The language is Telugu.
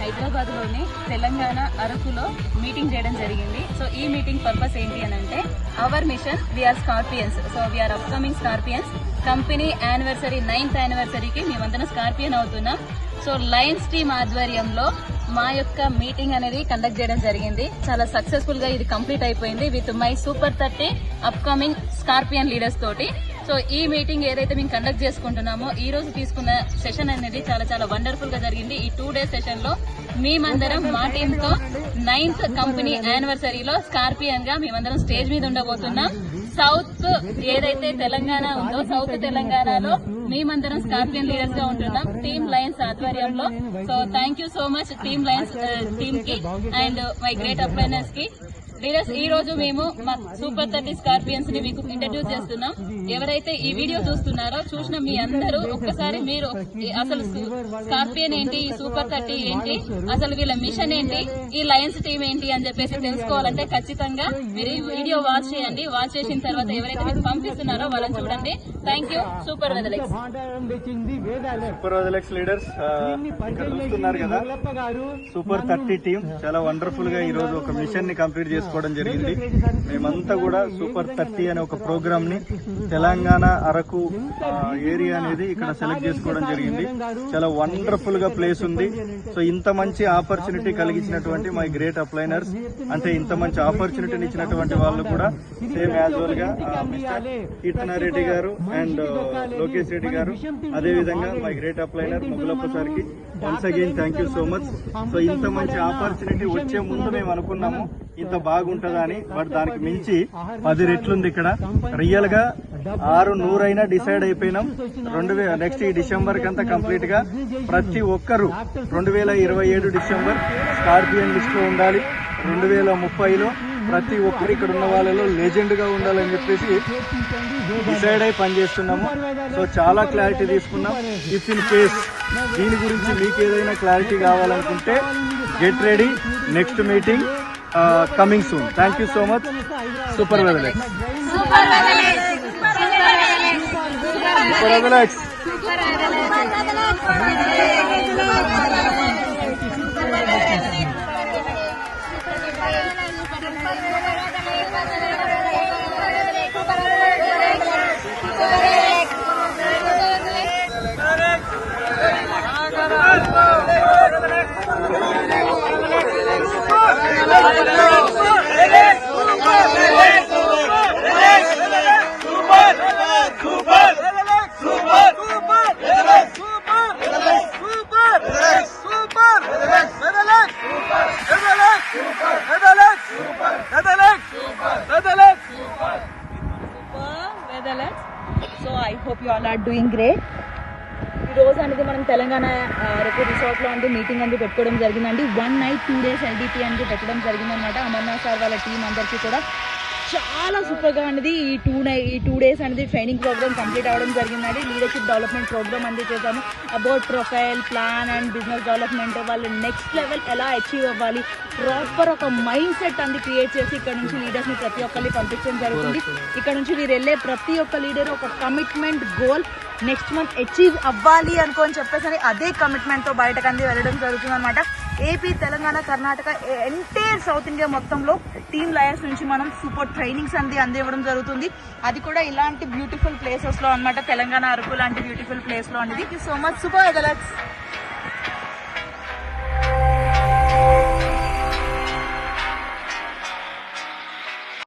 హైదరాబాద్ లోని తెలంగాణ అరకులో మీటింగ్ చేయడం జరిగింది. సో ఈ మీటింగ్ పర్పస్ ఏంటి అని అంటే our mission we are scorpions. So we are upcoming scorpions company anniversary 9th యానివర్సరీకి మేమందరం స్కార్పియన్ అవుతున్నాం. సో లయన్స్ టీమ్ ఆధ్వర్యంలో మా యొక్క మీటింగ్ అనేది కండక్ట్ చేయడం జరిగింది. చాలా సక్సెస్ఫుల్ గా ఇది కంప్లీట్ అయిపోయింది with my super 30 upcoming scorpion leaders తోటి. సో ఈ మీటింగ్ ఏదైతే మేము కండక్ట్ చేసుకుంటున్నామో ఈ రోజు తీసుకున్న సెషన్ అనేది చాలా చాలా వండర్ఫుల్ గా జరిగింది. ఈ 2 days సెషన్ లో మేమందరం మా టీమ్ తో 9th కంపెనీ యానివర్సరీలో స్కార్పియన్ గా మేమందరం స్టేజ్ మీద ఉండబోతున్నాం. సౌత్ ఏదైతే తెలంగాణ ఉందో సౌత్ తెలంగాణలో మేమందరం స్కార్పియన్ లీడర్స్ గా ఉంటున్నాం టీమ్ లయన్స్ ఆధ్వర్యంలో. So thank you so much team Lions team కి అండ్ మై గ్రేట్ అప్లైనర్స్ కి. లీడర్స్ ఈ రోజు మేము మా సూపర్ 30 స్కార్పియన్స్ ని మీకు ఇంట్రడ్యూస్ చేస్తున్నాం. ఎవరైతే ఈ వీడియో చూస్తున్నారో చూసిన మీ అందరూ ఒక్కసారి మీరు అసలు స్కార్పియన్ ఏంటి, ఈ సూపర్ 30 ఏంటి, అసలు వీళ్ళ మిషన్ ఏంటి, ఈ లయన్స్ టీమ్ ఏంటి అని చెప్పేసి తెలుసుకోవాలంటే ఖచ్చితంగా మీరు ఈ వీడియో వాచ్ చేయండి. వాచ్ చేసిన తర్వాత ఎవరైతే మీకు పంపిస్తున్నారో వాళ్ళని చూడండి. Thank you. సూపర్ వెదలెక్స్ లీడర్స్ చూస్తున్నారు కదా, సూపర్ 30 టీం చాలా వండర్ఫుల్ గా ఈ రోజు ఒక మిషన్ ని కంప్లీట్ చేసుకోవడం జరిగింది. మేమంతా కూడా సూపర్ 30 అనే ఒక ప్రోగ్రామ్ ని తెలంగాణ అరకు ఏరియా అనేది ఇక్కడ సెలెక్ట్ చేసుకోవడం జరిగింది. చాలా వండర్ఫుల్ గా ప్లేస్ ఉంది. సో ఇంత మంచి ఆపర్చునిటీ కలిగించినటువంటి మై గ్రేట్ అప్లైనర్స్, అంటే ఇంత మంచి ఆపర్చునిటీని ఇచ్చినటువంటి వాళ్ళు కూడా సేమ్ యాజువల్ గా కీర్తనారెడ్డి గారు అండ్ లోకేష్ రెడ్డి గారు, అదే విధంగా మై గ్రేట్ అప్లైనర్ మొగులప్ప సార్ కి once again thank you so much. So ఇంత మంచి ఆపర్చునిటీ వచ్చే ముందు మేము అనుకున్నాము ఇంత బాగుంటుందా అని, బట్ దానికి మించి 10 రెట్లుంది ఇక్కడ. రియల్ గా 600 అయినా డిసైడ్ అయిపోయినాం. నెక్స్ట్ ఈ డిసెంబర్ కంతా కంప్లీట్ గా ప్రతి ఒక్కరు 2027 డిసెంబర్ స్కార్పియన్ లిస్ట్ లో ఉండాలి. 2030లో ప్రతి ఒక్కరు ఇక్కడ ఉన్న వాళ్ళలో లెజెండ్ గా ఉండాలని చెప్పేసి డిసైడ్ అయి పనిచేస్తున్నాము. సో చాలా క్లారిటీ తీసుకున్నాం. ఇఫ్ ఇన్ కేస్ దీని గురించి మీకు ఏదైనా క్లారిటీ కావాలనుకుంటే get ready, next meeting coming soon. Thank you so much. Super Weatherlex. Super Weatherlex. Super Weatherlex. So I hope you all are doing great. ఈ రోజు అనేది మనం తెలంగాణ అరకు రిసార్ట్ లో అంటే మీటింగ్ అనేది పెట్టుకోవడం జరిగిందండి. 1 night 2 days LDP అనేది పెట్టడం జరిగిందనమాట. అమర్నాథ్ సార్ వాళ్ళ టీం అందరికీ కూడా చాలా సూపర్ గా అనేది ఈ 2 days అనేది ట్రైనింగ్ ప్రోగ్రామ్ కంప్లీట్ అవ్వడం జరిగిందండి. లీడర్షిప్ డెవలప్మెంట్ ప్రోగ్రామ్ అనేది చేశాము. About profile, plan and business development, వాళ్ళు నెక్స్ట్ లెవెల్ ఎలా అచీవ్ అవ్వాలి, ప్రాపర్ ఒక మైండ్ సెట్ అనేది క్రియేట్ చేసి ఇక్కడ నుంచి లీడర్స్ ని ప్రతి ఒక్కరిని పంపించడం జరుగుతుంది. ఇక్కడ నుంచి వీరు వెళ్ళే ప్రతి ఒక్క లీడర్ ఒక commitment goal next month achieve అవ్వాలి అనుకోని చెప్పేసి అదే కమిట్మెంట్ తో బయటకు అంది వెళ్ళడం జరుగుతుంది అనమాట. AP, Telangana, Karnataka, entire south India మొత్తంలో టీమ్ లయన్స్ నుంచి మనం సూపర్ ట్రైనింగ్స్ అనేది అందివ్వడం జరుగుతుంది. అది కూడా ఇలాంటి బ్యూటిఫుల్ ప్లేసెస్ లో అనమాట. తెలంగాణ అరకు లాంటి బ్యూటిఫుల్ ప్లేస్ లో అనేది. So much super వెదర్లెక్స్.